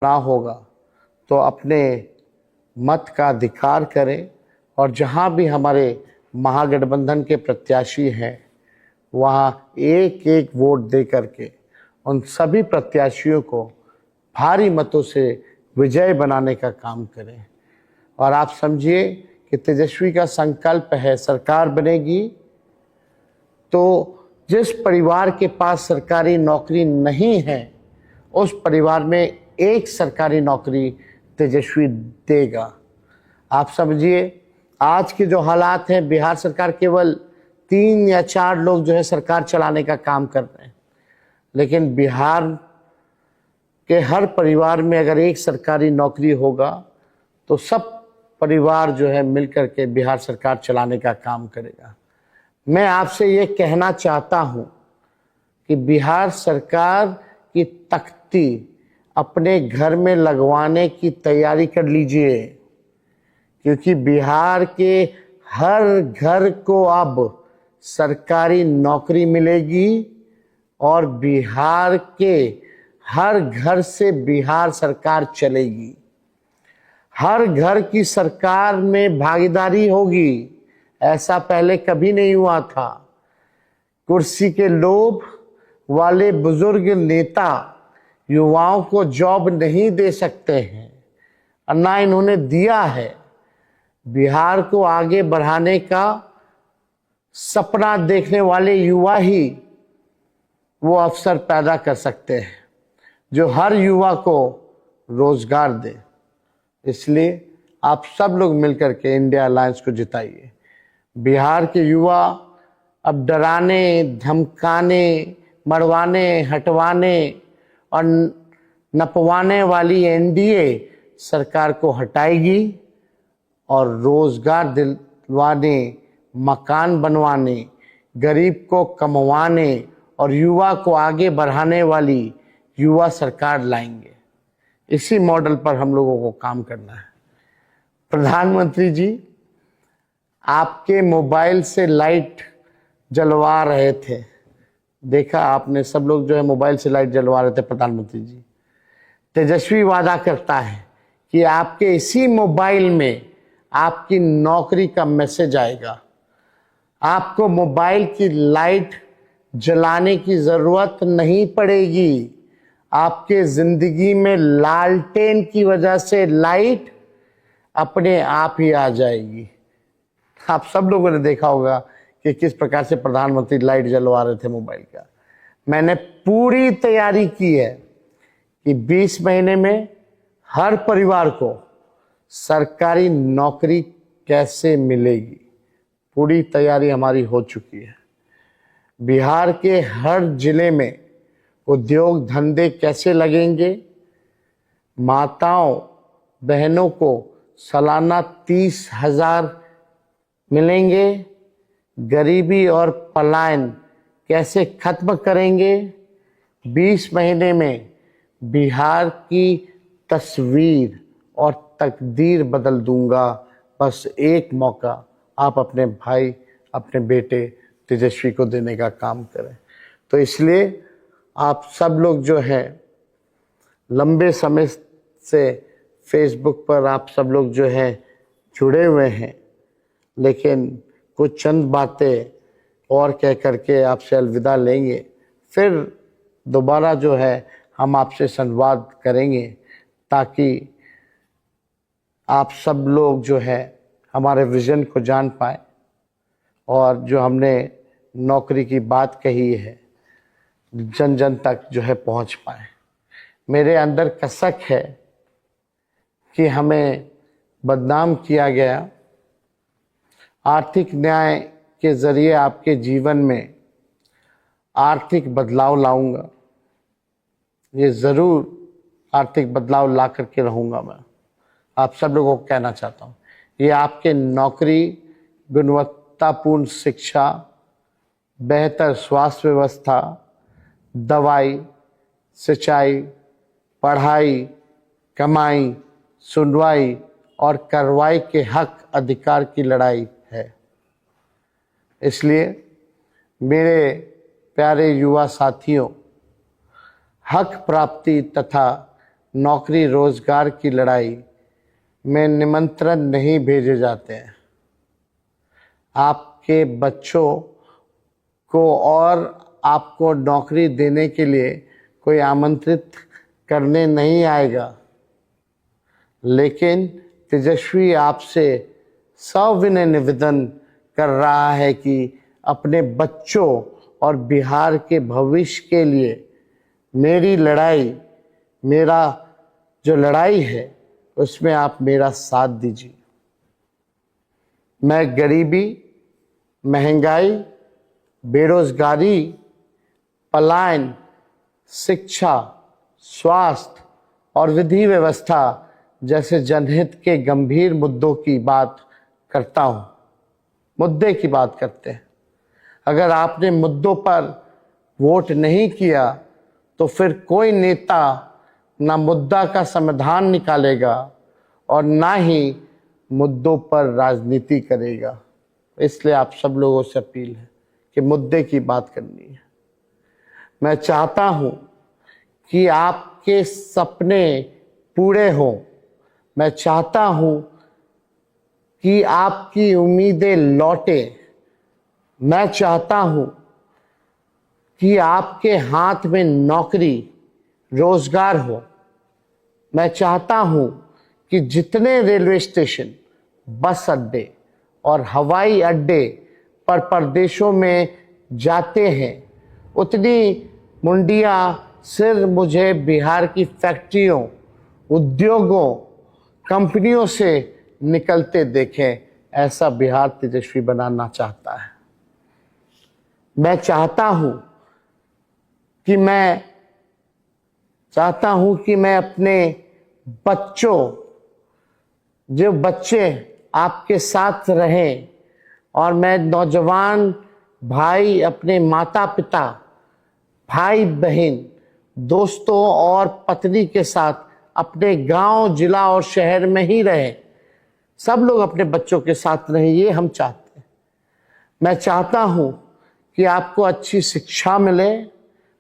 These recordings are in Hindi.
ना होगा तो अपने मत का अधिकार करें और जहां भी हमारे महागठबंधन के प्रत्याशी हैं वहां एक एक वोट दे करके उन सभी प्रत्याशियों को भारी मतों से विजय बनाने का काम करें। और आप समझिए कि तेजस्वी का संकल्प है सरकार बनेगी तो जिस परिवार के पास सरकारी नौकरी नहीं है उस परिवार में एक सरकारी नौकरी तेजस्वी देगा। आप समझिए आज के जो हालात हैं, बिहार सरकार केवल 3 या 4 लोग जो है सरकार चलाने का काम कर रहे हैं, लेकिन बिहार के हर परिवार में अगर एक सरकारी नौकरी होगा तो सब परिवार जो है मिलकर के बिहार सरकार चलाने का काम करेगा। मैं आपसे ये कहना चाहता हूं कि बिहार सरकार की तख्ती अपने घर में लगवाने की तैयारी कर लीजिए, क्योंकि बिहार के हर घर को अब सरकारी नौकरी मिलेगी और बिहार के हर घर से बिहार सरकार चलेगी। हर घर की सरकार में भागीदारी होगी, ऐसा पहले कभी नहीं हुआ था। कुर्सी के लोभ वाले बुजुर्ग नेता युवाओं को जॉब नहीं दे सकते हैं और ना इन्होंने दिया है। बिहार को आगे बढ़ाने का सपना देखने वाले युवा ही वो अवसर पैदा कर सकते हैं जो हर युवा को रोजगार दे। इसलिए आप सब लोग मिलकर के इंडिया अलायंस को जिताइए। बिहार के युवा अब डराने, धमकाने, मरवाने, हटवाने और नपवाने वाली एनडीए सरकार को हटाएगी और रोजगार दिलवाने, मकान बनवाने, गरीब को कमवाने और युवा को आगे बढ़ाने वाली युवा सरकार लाएंगे। इसी मॉडल पर हम लोगों को काम करना है। प्रधानमंत्री जी, आपके मोबाइल से लाइट जलवा रहे थे, देखा आपने, सब लोग जो है मोबाइल से लाइट जलवा रहे थे। प्रधानमंत्री जी, तेजस्वी वादा करता है कि आपके इसी मोबाइल में आपकी नौकरी का मैसेज आएगा। आपको मोबाइल की लाइट जलाने की जरूरत नहीं पड़ेगी। आपके जिंदगी में लालटेन की वजह से लाइट अपने आप ही आ जाएगी। आप सब लोगों ने देखा होगा कि किस प्रकार से प्रधानमंत्री लाइट जलवा रहे थे मोबाइल का। मैंने पूरी तैयारी की है कि 20 महीने में हर परिवार को सरकारी नौकरी कैसे मिलेगी। पूरी तैयारी हमारी हो चुकी है। बिहार के हर जिले में उद्योग धंधे कैसे लगेंगे, माताओं बहनों को सालाना 30,000 मिलेंगे, गरीबी और पलायन कैसे खत्म करेंगे। 20 महीने में बिहार की तस्वीर और तकदीर बदल दूंगा। बस एक मौका आप अपने भाई, अपने बेटे तेजस्वी को देने का काम करें। तो इसलिए आप सब लोग जो है लंबे समय से फेसबुक पर आप सब लोग जो है जुड़े हुए हैं, लेकिन कुछ चंद बातें और कह करके आपसे अलविदा लेंगे। फिर दोबारा जो है हम आपसे संवाद करेंगे ताकि आप सब लोग जो है हमारे विजन को जान पाए और जो हमने नौकरी की बात कही है जन जन तक जो है पहुंच पाए। मेरे अंदर कसक है कि हमें बदनाम किया गया। आर्थिक न्याय के जरिए आपके जीवन में आर्थिक बदलाव लाऊंगा। ये ज़रूर आर्थिक बदलाव ला करके रहूँगा। मैं आप सब लोगों को कहना चाहता हूँ, ये आपके नौकरी, गुणवत्तापूर्ण शिक्षा, बेहतर स्वास्थ्य व्यवस्था, दवाई, सिंचाई, पढ़ाई, कमाई, सुनवाई और कार्रवाई के हक अधिकार की लड़ाई है। इसलिए मेरे प्यारे युवा साथियों, हक प्राप्ति तथा नौकरी रोजगार की लड़ाई में निमंत्रण नहीं भेजे जाते हैं। आपके बच्चों को और आपको नौकरी देने के लिए कोई आमंत्रित करने नहीं आएगा, लेकिन तेजस्वी आपसे सविनय निवेदन कर रहा है कि अपने बच्चों और बिहार के भविष्य के लिए मेरी लड़ाई, मेरा जो लड़ाई है उसमें आप मेरा साथ दीजिए। मैं गरीबी, महंगाई, बेरोजगारी, पलायन, शिक्षा, स्वास्थ्य और विधि व्यवस्था जैसे जनहित के गंभीर मुद्दों की बात करता हूं। मुद्दे की बात करते हैं। अगर आपने मुद्दों पर वोट नहीं किया तो फिर कोई नेता ना मुद्दा का समाधान निकालेगा और ना ही मुद्दों पर राजनीति करेगा। इसलिए आप सब लोगों से अपील है कि मुद्दे की बात करनी है। मैं चाहता हूं कि आपके सपने पूरे हों। मैं चाहता हूं कि आपकी उम्मीदें लौटे। मैं चाहता हूं कि आपके हाथ में नौकरी, रोजगार हो। मैं चाहता हूं कि जितने रेलवे स्टेशन, बस अड्डे और हवाई अड्डे पर परदेशों में जाते हैं, उतनी मुंडियां सिर मुझे बिहार की फैक्ट्रियों, उद्योगों, कंपनियों से निकलते देखें। ऐसा बिहार तेजस्वी बनाना चाहता है। मैं चाहता हूं कि मैं अपने बच्चों, जो बच्चे आपके साथ रहें, और मैं नौजवान भाई अपने माता पिता, भाई बहन, दोस्तों और पत्नी के साथ अपने गांव, जिला और शहर में ही रहें। सब लोग अपने बच्चों के साथ रहें, ये हम चाहते हैं। मैं चाहता हूं कि आपको अच्छी शिक्षा मिले।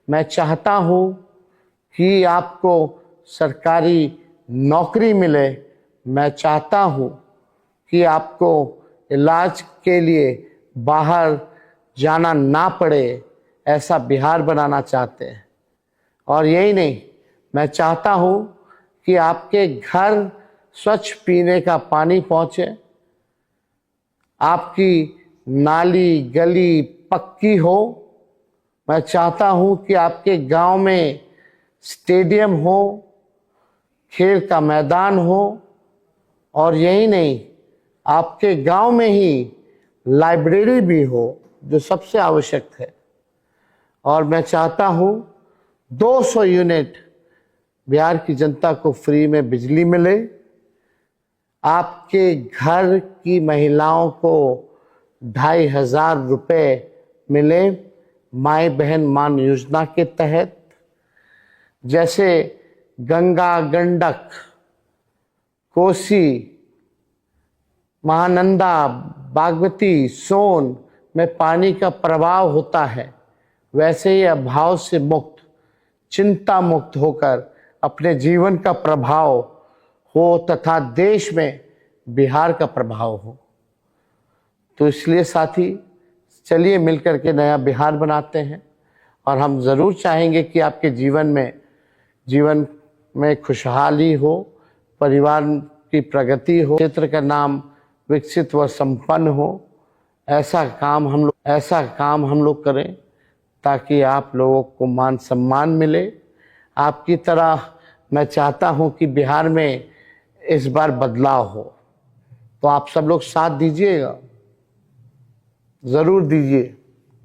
मैं चाहता हूं कि आपको सरकारी नौकरी मिले। मैं चाहता हूं कि आपको इलाज के लिए बाहर जाना ना पड़े। ऐसा बिहार बनाना चाहते हैं। और यही नहीं, मैं चाहता हूं कि आपके घर स्वच्छ पीने का पानी पहुंचे, आपकी नाली गली पक्की हो। मैं चाहता हूं कि आपके गांव में स्टेडियम हो, खेल का मैदान हो। और यही नहीं, आपके गांव में ही लाइब्रेरी भी हो, जो सबसे आवश्यक है। और मैं चाहता हूं 200 यूनिट बिहार की जनता को फ्री में बिजली मिले। आपके घर की महिलाओं को 2500 रुपये मिले माई बहन मान योजना के तहत। जैसे गंगा, गंडक, कोसी, महानंदा, बागमती, सोन में पानी का प्रवाह होता है, वैसे ही अभाव से मुक्त, चिंता मुक्त होकर अपने जीवन का प्रभाव हो तथा देश में बिहार का प्रभाव हो। तो इसलिए साथी, चलिए मिलकर के नया बिहार बनाते हैं। और हम ज़रूर चाहेंगे कि आपके जीवन में खुशहाली हो, परिवार की प्रगति हो, क्षेत्र का नाम विकसित व संपन्न हो। ऐसा काम हम लोग करें ताकि आप लोगों को मान सम्मान मिले। आपकी तरह मैं चाहता हूं कि बिहार में इस बार बदलाव हो। तो आप सब लोग साथ दीजिएगा, ज़रूर दीजिए।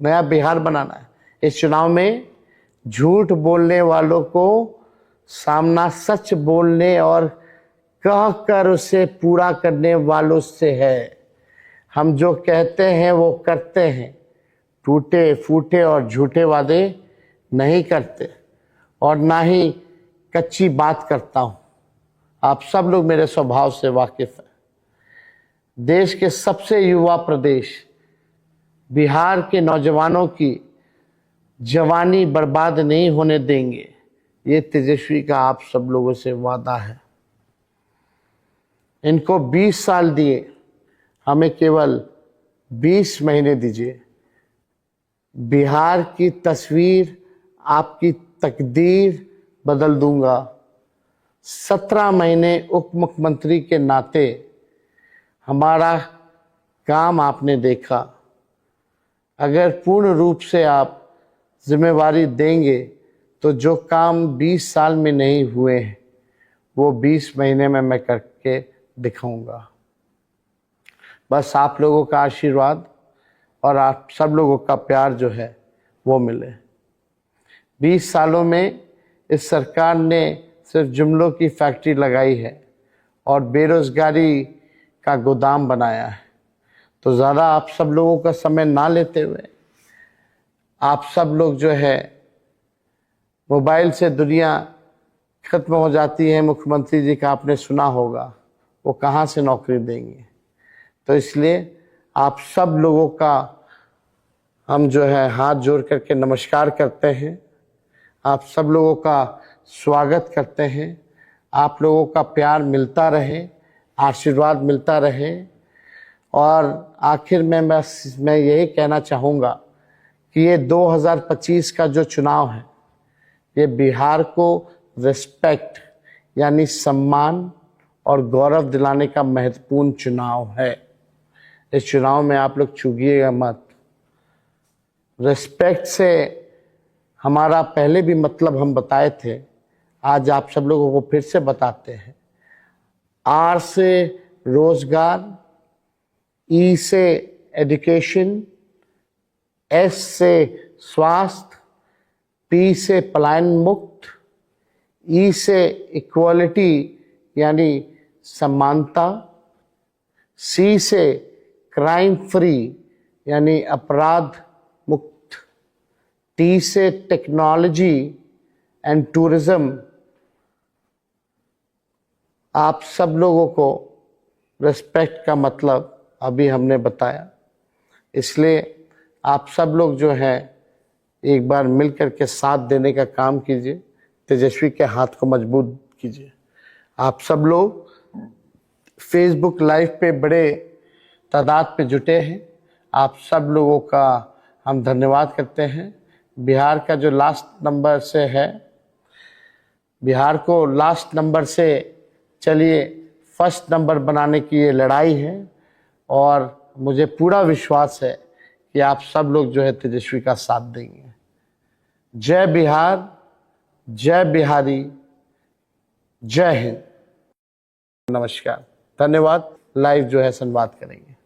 नया बिहार बनाना है। इस चुनाव में झूठ बोलने वालों को सामना सच बोलने और कह कर उसे पूरा करने वालों से है। हम जो कहते हैं वो करते हैं। टूटे फूटे और झूठे वादे नहीं करते और ना ही कच्ची बात करता हूं। आप सब लोग मेरे स्वभाव से वाकिफ हैं। देश के सबसे युवा प्रदेश बिहार के नौजवानों की जवानी बर्बाद नहीं होने देंगे। ये तेजस्वी का आप सब लोगों से वादा है। इनको 20 साल दिए, हमें केवल 20 महीने दीजिए। बिहार की तस्वीर, आपकी तकदीर बदल दूंगा। 17 महीने उप मुख्यमंत्री के नाते हमारा काम आपने देखा। अगर पूर्ण रूप से आप जिम्मेवारी देंगे तो जो काम 20 साल में नहीं हुए हैं वो 20 महीने में मैं करके दिखाऊंगा। बस आप लोगों का आशीर्वाद और आप सब लोगों का प्यार जो है वो मिले। 20 सालों में इस सरकार ने सिर्फ जुमलों की फैक्ट्री लगाई है और बेरोजगारी का गोदाम बनाया है। तो ज़्यादा आप सब लोगों का समय ना लेते हुए, आप सब लोग जो है मोबाइल से दुनिया खत्म हो जाती है, मुख्यमंत्री जी का आपने सुना होगा, वो कहाँ से नौकरी देंगे। तो इसलिए आप सब लोगों का हम जो है हाथ जोड़ करके नमस्कार करते हैं, आप सब लोगों का स्वागत करते हैं। आप लोगों का प्यार मिलता रहे, आशीर्वाद मिलता रहे। और आखिर में मैं यही कहना चाहूँगा कि ये 2025 का जो चुनाव है, ये बिहार को रिस्पेक्ट यानी सम्मान और गौरव दिलाने का महत्वपूर्ण चुनाव है। इस चुनाव में आप लोग चूकिएगा मत। रिस्पेक्ट से हमारा पहले भी मतलब हम बताए थे, आज आप सब लोगों को फिर से बताते हैं। आर से रोजगार, ई से एजुकेशन, एस से स्वास्थ्य, पी से पलायन मुक्त, ई से इक्वालिटी यानी समानता, सी से क्राइम फ्री यानी अपराध मुक्त, टी से टेक्नोलॉजी एंड टूरिज्म। आप सब लोगों को रिस्पेक्ट का मतलब अभी हमने बताया, इसलिए आप सब लोग जो है एक बार मिल कर के साथ देने का काम कीजिए, तेजस्वी के हाथ को मजबूत कीजिए। आप सब लोग फेसबुक लाइव पे बड़े तादाद पे जुटे हैं, आप सब लोगों का हम धन्यवाद करते हैं। बिहार का जो लास्ट नंबर से है, बिहार को लास्ट नंबर से चलिए फर्स्ट नंबर बनाने की ये लड़ाई है और मुझे पूरा विश्वास है कि आप सब लोग जो है तेजस्वी का साथ देंगे। जय बिहार, जय बिहारी, जय हिंद। नमस्कार, धन्यवाद। लाइव जो है संवाद करेंगे।